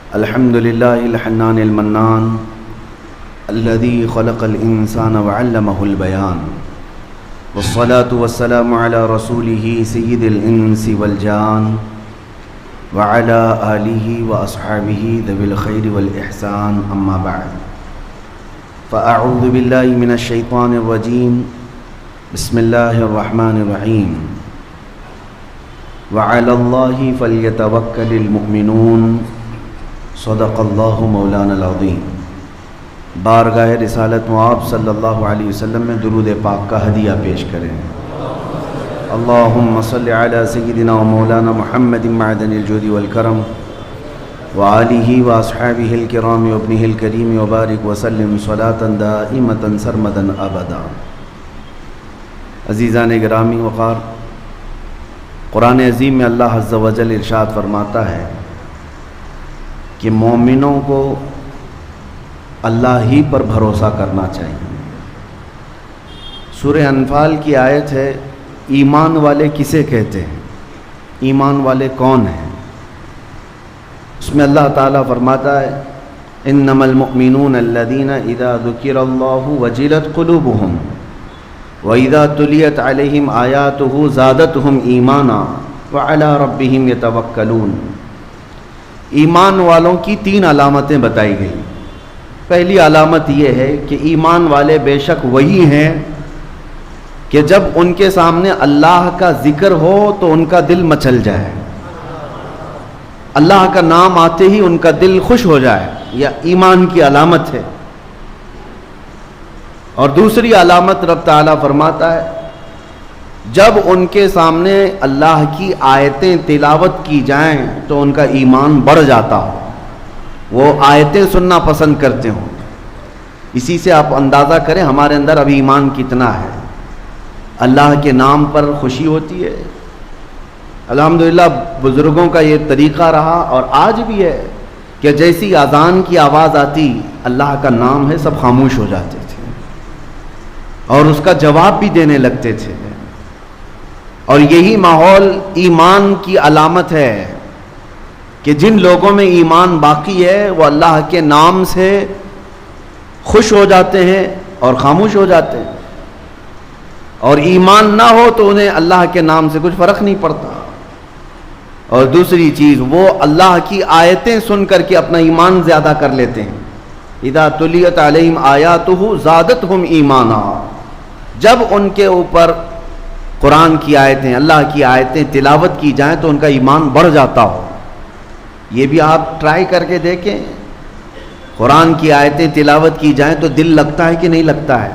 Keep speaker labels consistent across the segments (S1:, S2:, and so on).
S1: الحمد لله الحنان المنان الذي خلق الإنسان وعلمه البيان والصلاة والسلام على رسوله سيد الإنس والجان وعلى آله وأصحابه ذوي الخير والإحسان أما بعد فأعوذ بالله من الشيطان الرجيم بسم الله الرحمن الرحيم وعلى الله فليتوكل المؤمنون صدق اللہ مولانا العظیم۔ بارگاہ رسالت آپ صلی اللہ علیہ وسلم میں درود پاک کا ہدیہ پیش کریں۔ اللہم صلی علی سیدنا و مولانا محمد معدن الجود والکرم وآلہ واصحابہ الکرام وابنہ الکریم وبارک وسلم صلاۃ دائمۃ سرمدا ابدا۔ عزیزان گرامی وقار، قرآن عظیم میں اللہ عز و جل ارشاد فرماتا ہے کہ مومنوں کو اللہ ہی پر بھروسہ کرنا چاہیے۔ سورہ انفال کی آیت ہے، ایمان والے کسے کہتے ہیں، ایمان والے کون ہیں؟ اس میں اللہ تعالیٰ فرماتا ہے انما المؤمنون الذین اذا ذکر اللہ وجلت قلوبہم وَإِذَا تُلِيَتْ عَلَيْهِمْ آيَاتُهُ زَادَتْهُمْ إِيمَانًا وَعَلَى رَبِّهِمْ يَتَوَكَّلُونَ۔ ایمان والوں کی تین علامتیں بتائی گئیں۔ پہلی علامت یہ ہے کہ ایمان والے بے شک وہی ہیں کہ جب ان کے سامنے اللہ کا ذکر ہو تو ان کا دل مچل جائے، اللہ کا نام آتے ہی ان کا دل خوش ہو جائے، یہ ایمان کی علامت ہے۔ اور دوسری علامت رب تعالیٰ فرماتا ہے جب ان کے سامنے اللہ کی آیتیں تلاوت کی جائیں تو ان کا ایمان بڑھ جاتا ہو، وہ آیتیں سننا پسند کرتے ہوں۔ اسی سے آپ اندازہ کریں ہمارے اندر ابھی ایمان کتنا ہے۔ اللہ کے نام پر خوشی ہوتی ہے۔ الحمدللہ بزرگوں کا یہ طریقہ رہا اور آج بھی ہے کہ جیسی اذان کی آواز آتی اللہ کا نام ہے سب خاموش ہو جاتے تھے اور اس کا جواب بھی دینے لگتے تھے۔ اور یہی ماحول ایمان کی علامت ہے کہ جن لوگوں میں ایمان باقی ہے وہ اللہ کے نام سے خوش ہو جاتے ہیں اور خاموش ہو جاتے ہیں، اور ایمان نہ ہو تو انہیں اللہ کے نام سے کچھ فرق نہیں پڑتا۔ اور دوسری چیز، وہ اللہ کی آیتیں سن کر کے اپنا ایمان زیادہ کر لیتے ہیں۔ اذا تلیت علیہم آیاتہ زادتہم ایمانا، جب ان کے اوپر قرآن کی آیتیں، اللہ کی آیتیں تلاوت کی جائیں تو ان کا ایمان بڑھ جاتا ہو۔ یہ بھی آپ ٹرائی کر کے دیکھیں، قرآن کی آیتیں تلاوت کی جائیں تو دل لگتا ہے کہ نہیں لگتا ہے؟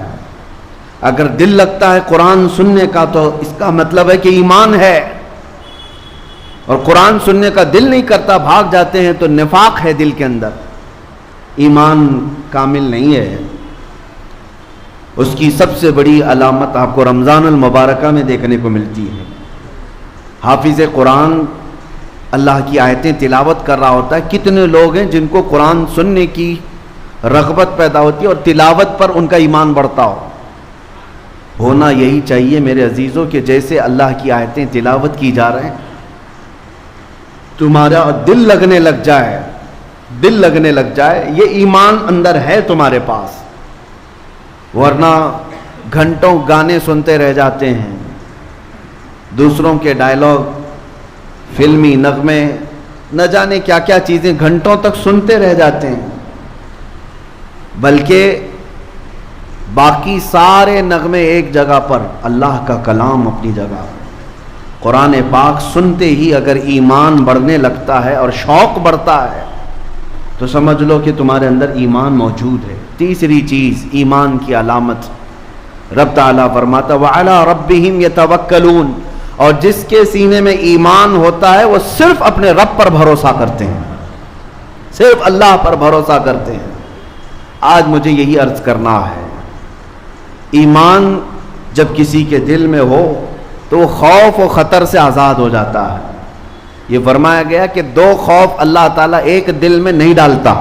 S1: اگر دل لگتا ہے قرآن سننے کا تو اس کا مطلب ہے کہ ایمان ہے، اور قرآن سننے کا دل نہیں کرتا، بھاگ جاتے ہیں تو نفاق ہے دل کے اندر، ایمان کامل نہیں ہے۔ اس کی سب سے بڑی علامت آپ کو رمضان المبارکہ میں دیکھنے کو ملتی ہے۔ حافظ قرآن اللہ کی آیتیں تلاوت کر رہا ہوتا ہے، کتنے لوگ ہیں جن کو قرآن سننے کی رغبت پیدا ہوتی ہے اور تلاوت پر ان کا ایمان بڑھتا ہو۔ ہونا یہی چاہیے میرے عزیزوں کہ جیسے اللہ کی آیتیں تلاوت کی جا رہے ہیں تمہارا دل لگنے لگ جائے، دل لگنے لگ جائے، یہ ایمان اندر ہے تمہارے پاس، ورنہ گھنٹوں گانے سنتے رہ جاتے ہیں، دوسروں کے ڈائلاگ، فلمی نغمے، نہ جانے کیا کیا چیزیں گھنٹوں تک سنتے رہ جاتے ہیں، بلکہ باقی سارے نغمے ایک جگہ پر، اللہ کا کلام اپنی جگہ، قرآن پاک سنتے ہی اگر ایمان بڑھنے لگتا ہے اور شوق بڑھتا ہے تو سمجھ لو کہ تمہارے اندر ایمان موجود ہے۔ تیسری چیز ایمان کی علامت، رب تعالیٰ فرماتا وَعَلَىٰ رَبِّهِمْ يَتَوَكَّلُونَ، اور جس کے سینے میں ایمان ہوتا ہے وہ صرف اپنے رب پر بھروسہ کرتے ہیں، صرف اللہ پر بھروسہ کرتے ہیں۔ آج مجھے یہی عرض کرنا ہے، ایمان جب کسی کے دل میں ہو تو وہ خوف و خطر سے آزاد ہو جاتا ہے۔ یہ فرمایا گیا کہ دو خوف اللہ تعالیٰ ایک دل میں نہیں ڈالتا،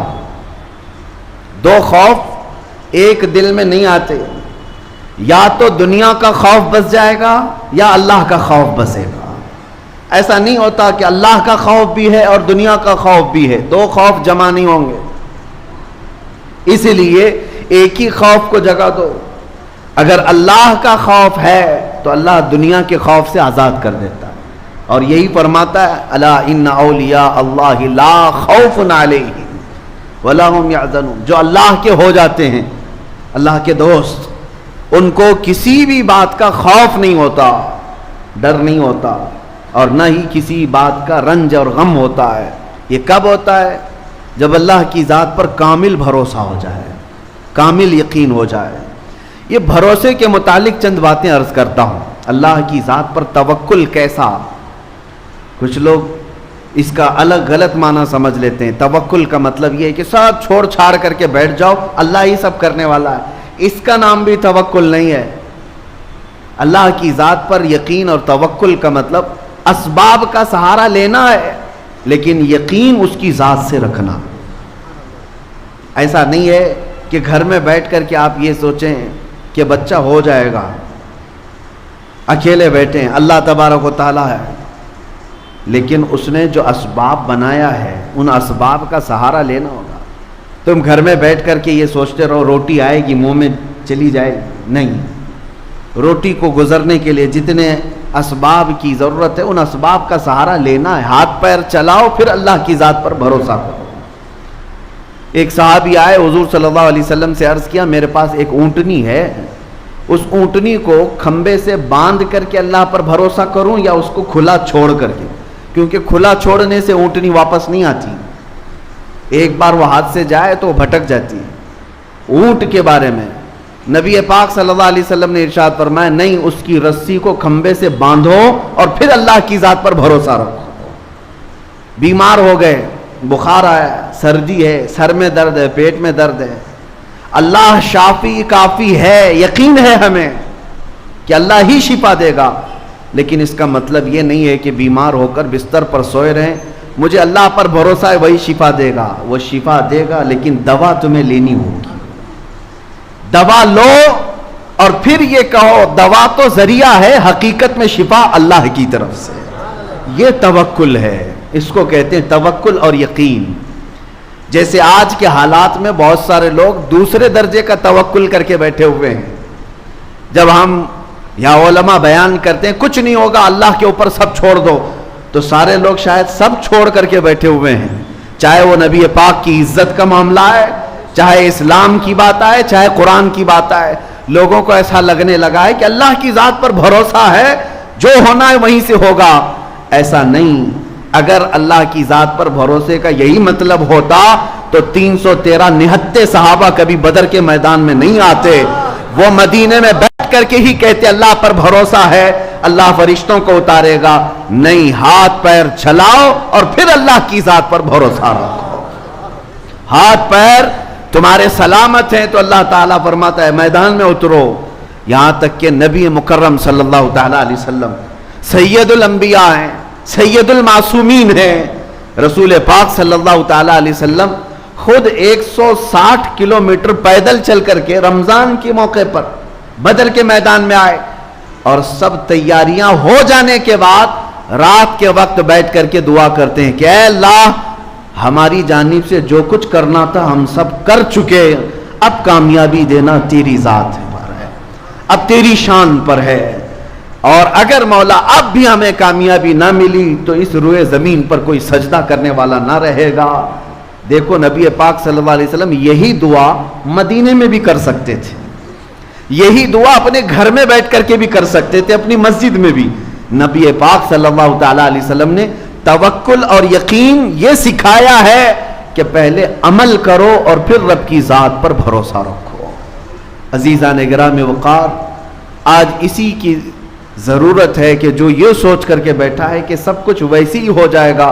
S1: دو خوف ایک دل میں نہیں آتے، یا تو دنیا کا خوف بس جائے گا یا اللہ کا خوف بسے گا۔ ایسا نہیں ہوتا کہ اللہ کا خوف بھی ہے اور دنیا کا خوف بھی ہے، دو خوف جمع نہیں ہوں گے، اسی لیے ایک ہی خوف کو جگہ دو۔ اگر اللہ کا خوف ہے تو اللہ دنیا کے خوف سے آزاد کر دیتا ہے، اور یہی فرماتا ہے الا ان اولیاء اللہ لا خوف علیہم ولا هم يحزنون، جو اللہ کے ہو جاتے ہیں، اللہ کے دوست، ان کو کسی بھی بات کا خوف نہیں ہوتا، ڈر نہیں ہوتا، اور نہ ہی کسی بات کا رنج اور غم ہوتا ہے۔ یہ کب ہوتا ہے؟ جب اللہ کی ذات پر کامل بھروسہ ہو جائے، کامل یقین ہو جائے۔ یہ بھروسے کے متعلق چند باتیں عرض کرتا ہوں۔ اللہ کی ذات پر توکل کیسا؟ کچھ لوگ اس کا الگ غلط معنی سمجھ لیتے ہیں۔ توکل کا مطلب یہ ہے کہ سب چھوڑ چھاڑ کر کے بیٹھ جاؤ، اللہ ہی سب کرنے والا ہے۔ اس کا نام بھی توکل نہیں ہے۔ اللہ کی ذات پر یقین اور توکل کا مطلب اسباب کا سہارا لینا ہے، لیکن یقین اس کی ذات سے رکھنا۔ ایسا نہیں ہے کہ گھر میں بیٹھ کر کے آپ یہ سوچیں کہ بچہ ہو جائے گا، اکیلے بیٹھے ہیں، اللہ تبارک و تعالیٰ ہے، لیکن اس نے جو اسباب بنایا ہے ان اسباب کا سہارا لینا ہوگا۔ تم گھر میں بیٹھ کر کے یہ سوچتے رہو روٹی آئے گی منہ میں چلی جائے گی، نہیں۔ روٹی کو گزرنے کے لیے جتنے اسباب کی ضرورت ہے ان اسباب کا سہارا لینا ہے، ہاتھ پیر چلاؤ، پھر اللہ کی ذات پر بھروسہ کرو۔ ایک صحابی آئے، حضور صلی اللہ علیہ وسلم سے عرض کیا میرے پاس ایک اونٹنی ہے، اس اونٹنی کو کھمبے سے باندھ کر کے اللہ پر بھروسہ کروں یا اس کو کھلا چھوڑ کر کے؟ کیونکہ کھلا چھوڑنے سے اونٹنی واپس نہیں آتی، ایک بار وہ ہاتھ سے جائے تو وہ بھٹک جاتی ہے۔ اونٹ کے بارے میں نبی پاک صلی اللہ علیہ وسلم نے ارشاد فرمایا نہیں، اس کی رسی کو کھمبے سے باندھو اور پھر اللہ کی ذات پر بھروسہ رکھو۔ بیمار ہو گئے، بخار آیا، سردی ہے، سر میں درد ہے، پیٹ میں درد ہے، اللہ شافی کافی ہے، یقین ہے ہمیں کہ اللہ ہی شفا دے گا، لیکن اس کا مطلب یہ نہیں ہے کہ بیمار ہو کر بستر پر سوئے رہیں، مجھے اللہ پر بھروسہ ہے وہی شفا دے گا۔ وہ شفا دے گا لیکن دوا تمہیں لینی ہوگی، دوا لو اور پھر یہ کہو دوا تو ذریعہ ہے، حقیقت میں شفا اللہ کی طرف سے۔ یہ توکل ہے، اس کو کہتے ہیں توکل اور یقین۔ جیسے آج کے حالات میں بہت سارے لوگ دوسرے درجے کا توکل کر کے بیٹھے ہوئے ہیں۔ جب ہم یا علماء بیان کرتے ہیں کچھ نہیں ہوگا، اللہ کے اوپر سب چھوڑ دو، تو سارے لوگ شاید سب چھوڑ کر کے بیٹھے ہوئے ہیں، چاہے وہ نبی پاک کی عزت کا معاملہ ہے، چاہے اسلام کی بات آئے، چاہے قرآن کی بات آئے۔ لوگوں کو ایسا لگنے لگا ہے کہ اللہ کی ذات پر بھروسہ ہے، جو ہونا ہے وہیں سے ہوگا۔ ایسا نہیں، اگر اللہ کی ذات پر بھروسے کا یہی مطلب ہوتا تو 313 نہتے صحابہ کبھی بدر کے میدان میں نہیں آتے، وہ مدینے میں بیٹھ کر کے ہی کہتے اللہ پر بھروسہ ہے، اللہ فرشتوں کو اتارے گا۔ نہیں، ہاتھ پیر چلاؤ اور پھر اللہ کی ذات پر بھروسہ رکھو۔ ہاتھ پیر تمہارے سلامت ہیں تو اللہ تعالیٰ فرماتا ہے میدان میں اترو۔ یہاں تک کہ نبی مکرم صلی اللہ تعالیٰ علیہ وسلم سید الانبیاء ہیں، سید المعصومین ہیں، رسول پاک صلی اللہ تعالیٰ علیہ وسلم خود 160 کلومیٹر پیدل چل کر کے رمضان کے موقع پر بدر کے میدان میں آئے، اور سب تیاریاں ہو جانے کے بعد رات کے وقت بیٹھ کر کے دعا کرتے ہیں کہ اے اللہ، ہماری جانب سے جو کچھ کرنا تھا ہم سب کر چکے، اب کامیابی دینا تیری ذات پر ہے، اب تیری شان پر ہے، اور اگر مولا اب بھی ہمیں کامیابی نہ ملی تو اس روئے زمین پر کوئی سجدہ کرنے والا نہ رہے گا۔ دیکھو نبی پاک صلی اللہ علیہ وسلم یہی دعا مدینے میں بھی کر سکتے تھے، یہی دعا اپنے گھر میں بیٹھ کر کے بھی کر سکتے تھے، اپنی مسجد میں بھی۔ نبی پاک صلی اللہ تعالیٰ علیہ وسلم نے توکل اور یقین یہ سکھایا ہے کہ پہلے عمل کرو اور پھر رب کی ذات پر بھروسہ رکھو۔ عزیزان گرامی وقار، آج اسی کی ضرورت ہے کہ جو یہ سوچ کر کے بیٹھا ہے کہ سب کچھ ویسی ہی ہو جائے گا۔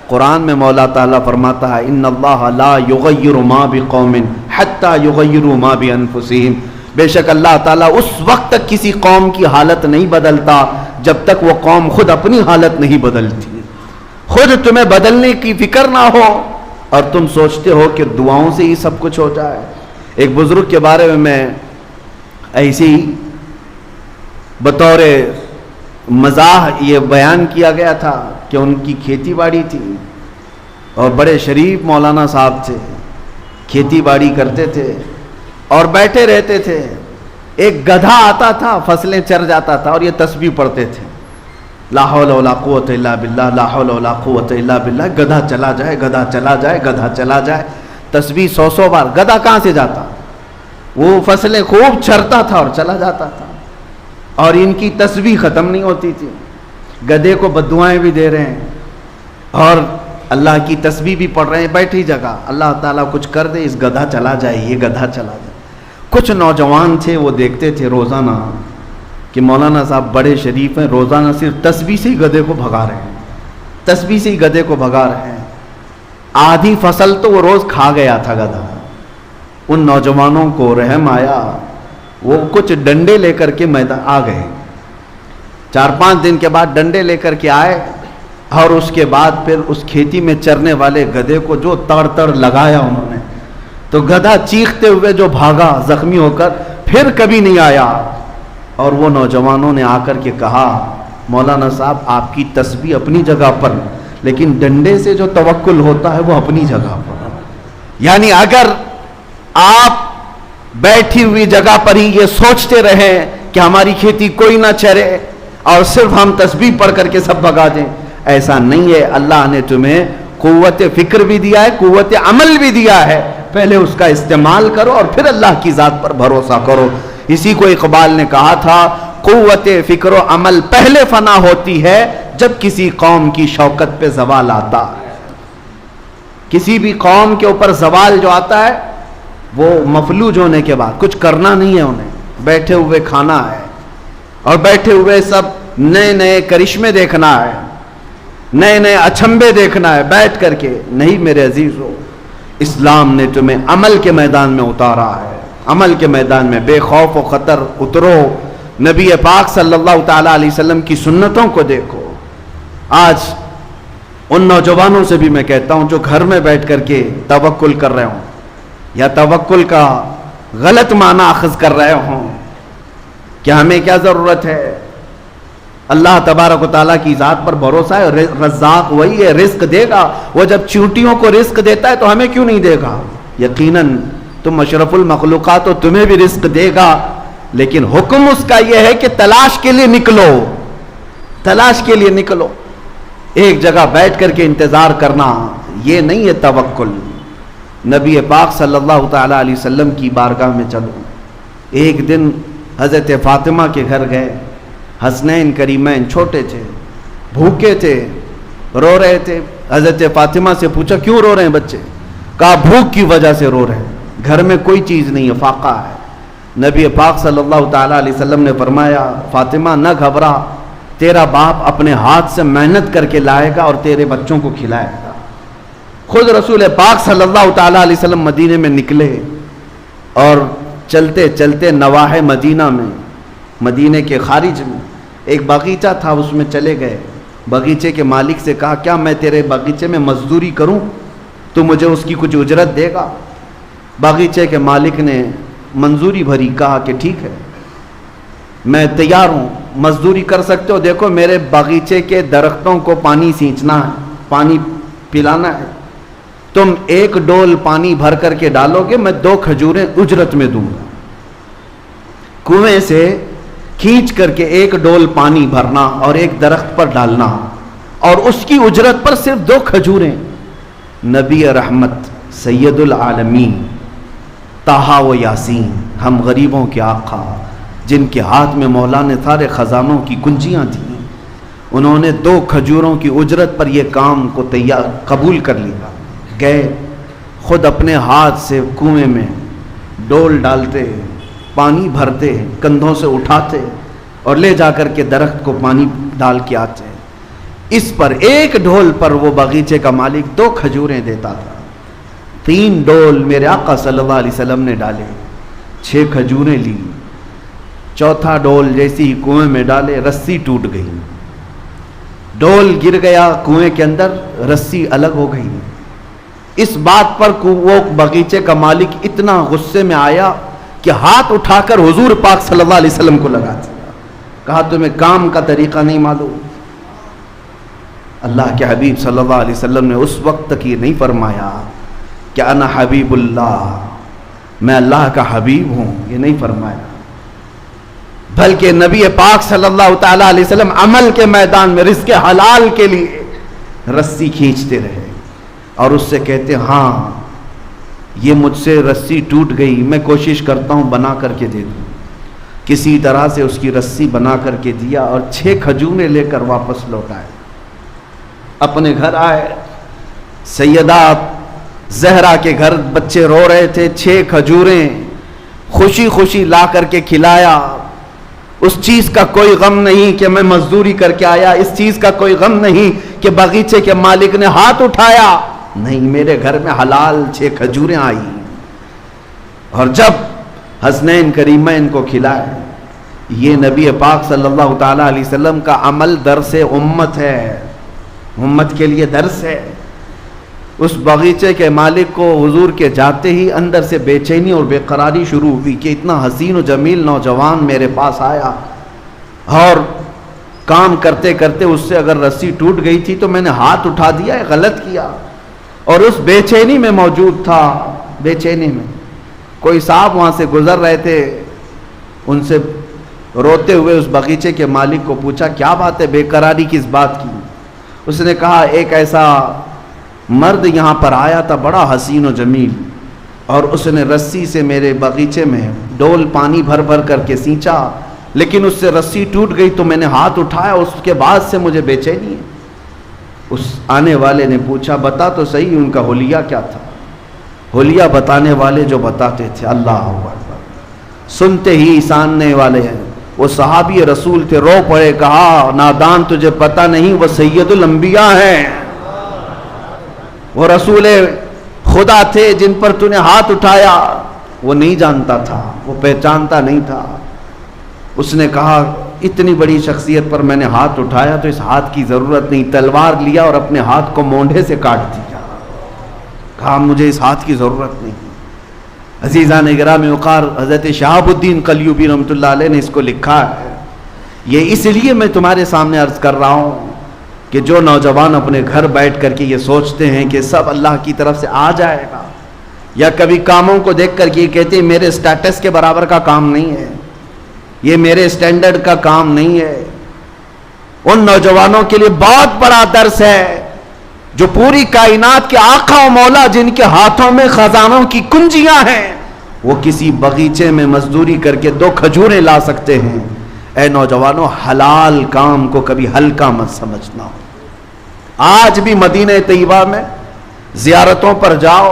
S1: قرآن میں مولا تعالیٰ فرماتا ہے ان اللہ لا یغیر ما بقوم حتی یغیروا ما بانفسہم، بے شک اللہ تعالیٰ اس وقت تک کسی قوم کی حالت نہیں بدلتا جب تک وہ قوم خود اپنی حالت نہیں بدلتی۔ خود تمہیں بدلنے کی فکر نہ ہو اور تم سوچتے ہو کہ دعاؤں سے ہی سب کچھ ہو جائے۔ ایک بزرگ کے بارے میں ایسی بطور مزاح یہ بیان کیا گیا تھا کہ ان کی کھیتی باڑی تھی اور بڑے شریف مولانا صاحب تھے، کھیتی باڑی کرتے تھے اور بیٹھے رہتے تھے. ایک گدھا آتا تھا، فصلیں چر جاتا تھا اور یہ تسبیح پڑھتے تھے، لا حول ولا قوت الا باللہ، لا حول ولا قوت الا باللہ. گدھا چلا جائے، گدھا چلا جائے، گدھا چلا جائے، تسبیح 100 بار. گدھا کہاں سے جاتا؟ وہ فصلیں خوب چرتا تھا اور چلا جاتا تھا اور ان کی تسبیح ختم نہیں ہوتی تھی. گدھے کو بددعائیں بھی دے رہے ہیں اور اللہ کی تسبیح بھی پڑھ رہے ہیں بیٹھی جگہ. اللہ تعالیٰ کچھ کر دے، اس گدھا چلا جائے، یہ گدھا چلا جائے. کچھ نوجوان تھے، وہ دیکھتے تھے روزانہ کہ مولانا صاحب بڑے شریف ہیں، روزانہ صرف تسبیح سے ہی گدھے کو بھگا رہے ہیں، تسبیح سے ہی گدھے کو بھگا رہے ہیں. آدھی فصل تو وہ روز کھا گیا تھا گدھا. ان نوجوانوں کو رحم آیا، وہ کچھ ڈنڈے لے کر کے میدان آ گئے. 4-5 دن کے بعد ڈنڈے لے کر کے آئے اور اس کے بعد پھر اس کھیتی میں چرنے والے گدھے کو جو تڑ لگایا انہوں نے، تو گدھا چیختے ہوئے جو بھاگا زخمی ہو کر، پھر کبھی نہیں آیا. اور وہ نوجوانوں نے آ کر کے کہا مولانا صاحب آپ کی تسبیح اپنی جگہ پر، لیکن ڈنڈے سے جو توکل ہوتا ہے وہ اپنی جگہ پر. یعنی اگر آپ بیٹھی ہوئی جگہ پر ہی یہ سوچتے رہیں کہ ہماری کھیتی کوئی نہ چرے اور صرف ہم تسبیح پڑھ کر کے سب بھگا دیں، ایسا نہیں ہے. اللہ نے تمہیں قوت فکر بھی دیا ہے، قوت عمل بھی دیا ہے. پہلے اس کا استعمال کرو اور پھر اللہ کی ذات پر بھروسہ کرو. اسی کو اقبال نے کہا تھا، قوت فکر و عمل پہلے فنا ہوتی ہے جب کسی قوم کی شوکت پہ زوال آتا ہے. کسی بھی قوم کے اوپر زوال جو آتا ہے وہ مفلوج ہونے کے بعد کچھ کرنا نہیں ہے، انہیں بیٹھے ہوئے کھانا ہے اور بیٹھے ہوئے سب نئے نئے کرشمے دیکھنا ہے، نئے نئے اچھمبے دیکھنا ہے بیٹھ کر کے. نہیں میرے عزیزو، اسلام نے تمہیں عمل کے میدان میں اتارا ہے. عمل کے میدان میں بے خوف و خطر اترو. نبی پاک صلی اللہ تعالیٰ علیہ وسلم کی سنتوں کو دیکھو. آج ان نوجوانوں سے بھی میں کہتا ہوں جو گھر میں بیٹھ کر کے توکل کر رہے ہوں یا توکل کا غلط معنی اخذ کر رہے ہوں، کہ ہمیں کیا ضرورت ہے، اللہ تبارک و تعالیٰ کی ذات پر بھروسہ ہے. رزاق وہی ہے، رزق دے گا. وہ جب چیونٹیوں کو رزق دیتا ہے تو ہمیں کیوں نہیں دے گا؟ یقیناً تم اشرف المخلوقات ہو، تمہیں بھی رزق دے گا. لیکن حکم اس کا یہ ہے کہ تلاش کے لیے نکلو، تلاش کے لیے نکلو. ایک جگہ بیٹھ کر کے انتظار کرنا یہ نہیں ہے توکل. نبی پاک صلی اللہ تعالیٰ علیہ وسلم کی بارگاہ میں چلو. ایک دن حضرت فاطمہ کے گھر گئے. حسنین کریمین چھوٹے تھے، بھوکے تھے، رو رہے تھے. حضرت فاطمہ سے پوچھا کیوں رو رہے ہیں بچے؟ کہا بھوک کی وجہ سے رو رہے ہیں، گھر میں کوئی چیز نہیں ہے، فاقہ ہے. نبی پاک صلی اللہ تعالیٰ علیہ وسلم نے فرمایا فاطمہ نہ گھبرا، تیرا باپ اپنے ہاتھ سے محنت کر کے لائے گا اور تیرے بچوں کو کھلائے گا. خود رسول پاک صلی اللہ تعالیٰ علیہ وسلم مدینے میں نکلے اور چلتے چلتے نواحِ مدینہ میں، مدینے کے خارج میں ایک باغیچہ تھا، اس میں چلے گئے. باغیچے کے مالک سے کہا کیا میں تیرے باغیچے میں مزدوری کروں، تو مجھے اس کی کچھ اجرت دے گا؟ باغیچے کے مالک نے منظوری بھری، کہا کہ ٹھیک ہے میں تیار ہوں، مزدوری کر سکتے ہو. دیکھو میرے باغیچے کے درختوں کو پانی سینچنا ہے، پانی پلانا ہے. تم 1 ڈول پانی بھر کر کے ڈالو گے، میں 2 کھجوریں اجرت میں دوں گا. کنویں سے کھینچ کر کے 1 ڈول پانی بھرنا اور ایک درخت پر ڈالنا اور اس کی اجرت پر صرف 2 کھجوریں. نبی رحمت سید العالمین طٰہٰ و یاسین، ہم غریبوں کے آقا جن کے ہاتھ میں مولا نے سارے خزانوں کی کنجیاں تھیں، انہوں نے 2 کھجوروں کی اجرت پر یہ کام کو قبول کر لیا. گئے خود اپنے ہاتھ سے کنویں میں ڈول ڈالتے، پانی بھرتے، کندھوں سے اٹھاتے اور لے جا کر کے درخت کو پانی ڈال کے آتے. اس پر 1 ڈول پر وہ باغیچے کا مالک 2 کھجوریں دیتا تھا. 3 ڈول میرے آقا صلی اللہ علیہ وسلم نے ڈالے، 6 کھجوریں لی. 4تھا ڈول جیسی ہی کنویں میں ڈالے، رسی ٹوٹ گئی، ڈول گر گیا کنویں کے اندر، رسی الگ ہو گئی. اس بات پر وہ باغیچے کا مالک اتنا غصے میں آیا کہ ہاتھ اٹھا کر حضور پاک صلی اللہ علیہ وسلم کو لگا دیا. کہا تمہیں کام کا طریقہ نہیں معلوم؟ اللہ کے حبیب صلی اللہ علیہ وسلم نے اس وقت تک یہ نہیں فرمایا کہ انا حبیب اللہ، میں اللہ کا حبیب ہوں، یہ نہیں فرمایا، بلکہ نبی پاک صلی اللہ تعالیٰ علیہ وسلم عمل کے میدان میں رزق حلال کے لیے رسی کھینچتے رہے اور اس سے کہتے ہاں یہ مجھ سے رسی ٹوٹ گئی، میں کوشش کرتا ہوں بنا کر کے دے دوں۔ کسی طرح سے اس کی رسی بنا کر کے دیا اور 6 کھجوریں لے کر واپس لوٹائے، اپنے گھر آئے۔ سیدہ زہرا کے گھر بچے رو رہے تھے، 6 کھجوریں خوشی خوشی لا کر کے کھلایا۔ اس چیز کا کوئی غم نہیں کہ میں مزدوری کر کے آیا، اس چیز کا کوئی غم نہیں کہ باغیچے کے مالک نے ہاتھ اٹھایا، نہیں، میرے گھر میں حلال 6 کھجوریں آئی۔ اور جب حسنین کریمین کو کھلائے، یہ نبی پاک صلی اللہ تعالیٰ علیہ وسلم کا عمل درس امت ہے، امت کے لیے درس ہے۔ اس باغیچے کے مالک کو حضور کے جاتے ہی اندر سے بے چینی اور بے قراری شروع ہوئی کہ اتنا حسین و جمیل نوجوان میرے پاس آیا اور کام کرتے کرتے اس سے اگر رسی ٹوٹ گئی تھی تو میں نے ہاتھ اٹھا دیا، غلط کیا۔ اور اس بے چینی میں موجود تھا، بے چینی میں کوئی صاحب وہاں سے گزر رہے تھے، ان سے روتے ہوئے اس باغیچے کے مالک کو پوچھا کیا بات ہے، بے قراری کس بات کی؟ اس نے کہا ایک ایسا مرد یہاں پر آیا تھا بڑا حسین و جمیل، اور اس نے رسی سے میرے باغیچے میں ڈول پانی بھر بھر کر کے سینچا، لیکن اس سے رسی ٹوٹ گئی تو میں نے ہاتھ اٹھایا، اس کے بعد سے مجھے بے چینی ہے۔ اس آنے والے نے پوچھا بتا تو صحیح ان کا حلیہ کیا تھا؟ حلیہ بتانے والے جو بتاتے تھے، اللہ اکبر، سنتے ہی ساننے والے ہیں، وہ صحابی رسول تھے، رو پڑے، کہا نادان تجھے پتہ نہیں وہ سید الانبیاء ہیں، وہ رسول خدا تھے جن پر تو نے ہاتھ اٹھایا۔ وہ نہیں جانتا تھا، وہ پہچانتا نہیں تھا۔ اس نے کہا اتنی بڑی شخصیت پر میں نے ہاتھ اٹھایا تو اس ہاتھ کی ضرورت نہیں، تلوار لیا اور اپنے ہاتھ کو مونڈھے سے کاٹ دیا، کہا مجھے اس ہاتھ کی ضرورت نہیں۔ عزیزان گرامی وقار، حضرت شہاب الدین قلیوبی رحمۃ اللہ علیہ نے اس کو لکھا ہے۔ یہ اس لیے میں تمہارے سامنے عرض کر رہا ہوں کہ جو نوجوان اپنے گھر بیٹھ کر کے یہ سوچتے ہیں کہ سب اللہ کی طرف سے آ جائے گا، یا کبھی کاموں کو دیکھ کر کے یہ کہتے ہیں میرے سٹیٹس کے برابر کا کام نہیں ہے، یہ میرے سٹینڈرڈ کا کام نہیں ہے، ان نوجوانوں کے لیے بہت بڑا درس ہے جو پوری کائنات کے آقا و مولا جن کے ہاتھوں میں خزانوں کی کنجیاں ہیں، وہ کسی باغیچے میں مزدوری کر کے 2 کھجوریں لا سکتے ہیں۔ اے نوجوانوں، حلال کام کو کبھی ہلکا مت سمجھنا۔ آج بھی مدینہ طیبہ میں زیارتوں پر جاؤ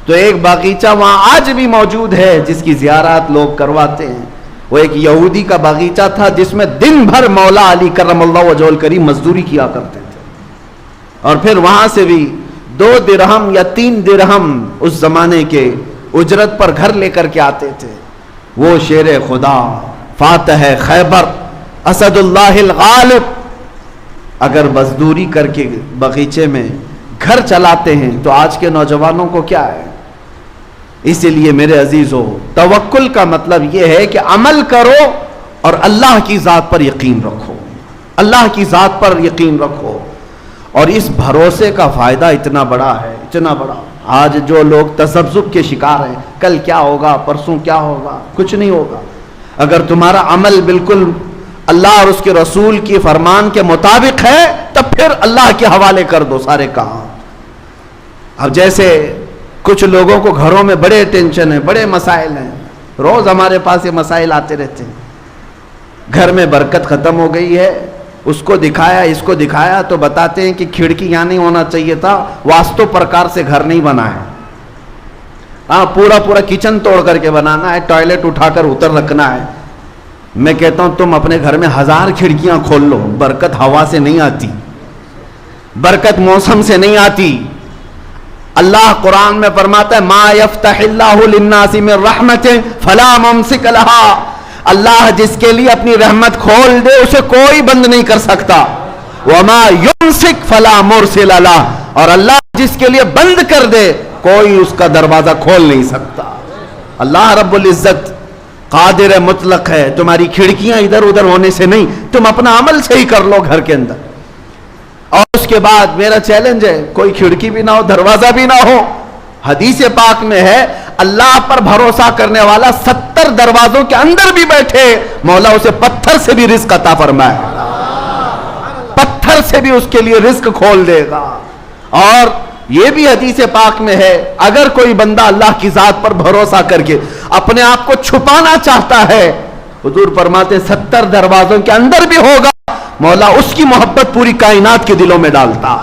S1: تو ایک باغیچہ وہاں آج بھی موجود ہے جس کی زیارت لوگ کرواتے ہیں۔ وہ ایک یہودی کا باغیچہ تھا جس میں دن بھر مولا علی کرم اللہ وجہہ الکریم مزدوری کیا کرتے تھے، اور پھر وہاں سے بھی 2 درہم یا 3 درہم اس زمانے کے اجرت پر گھر لے کر کے آتے تھے۔ وہ شیر خدا، فاتح خیبر، اسد اللہ الغالب، اگر مزدوری کر کے باغیچے میں گھر چلاتے ہیں تو آج کے نوجوانوں کو کیا ہے؟ اس لیے میرے عزیزو، توکل کا مطلب یہ ہے کہ عمل کرو اور اللہ کی ذات پر یقین رکھو، اللہ کی ذات پر یقین رکھو، اور اس بھروسے کا فائدہ اتنا بڑا ہے، اتنا بڑا۔ آج جو لوگ تذبذب کے شکار ہیں، کل کیا ہوگا، پرسوں کیا ہوگا، کچھ نہیں ہوگا۔ اگر تمہارا عمل بالکل اللہ اور اس کے رسول کی فرمان کے مطابق ہے تب پھر اللہ کے حوالے کر دو سارے کام۔ اب جیسے کچھ لوگوں کو گھروں میں بڑے ٹینشن ہیں، بڑے مسائل ہیں، روز ہمارے پاس یہ مسائل آتے رہتے ہیں۔ گھر میں برکت ختم ہو گئی ہے، اس کو دکھایا اس کو دکھایا تو بتاتے ہیں کہ کھڑکی یہاں نہیں ہونا چاہیے تھا، واستو پرکار سے گھر نہیں بنا ہے، ہاں پورا کچن توڑ کر کے بنانا ہے، ٹوائلٹ اٹھا کر اتر رکھنا ہے۔ میں کہتا ہوں تم اپنے گھر میں 1000 کھڑکیاں کھول لو، برکت ہوا سے نہیں آتی، برکت موسم سے نہیں آتی۔ اللہ قرآن میں فرماتا ہے ما یفتح اللہ للناس من رحمت فلا ممسک لها، اللہ جس کے لیے اپنی رحمت کھول دے اسے کوئی بند نہیں کر سکتا، وما یمسک فلا مرسل لہ، اور اللہ جس کے لیے بند کر دے کوئی اس کا دروازہ کھول نہیں سکتا۔ اللہ رب العزت قادر مطلق ہے، تمہاری کھڑکیاں ادھر ادھر ہونے سے نہیں، تم اپنا عمل صحیح کر لو گھر کے اندر. اور اس کے بعد میرا چیلنج ہے، کوئی کھڑکی بھی نہ ہو، دروازہ بھی نہ ہو. حدیث پاک میں ہے اللہ پر بھروسہ کرنے والا 70 دروازوں کے اندر بھی بیٹھے، مولا اسے پتھر سے بھی رزق عطا فرمائے، پتھر سے بھی اس کے لیے رزق کھول دے گا. اور یہ بھی حدیث پاک میں ہے اگر کوئی بندہ اللہ کی ذات پر بھروسہ کر کے اپنے آپ کو چھپانا چاہتا ہے، حضور فرماتے 70 دروازوں کے اندر بھی ہوگا، مولا اس کی محبت پوری کائنات کے دلوں میں ڈالتا.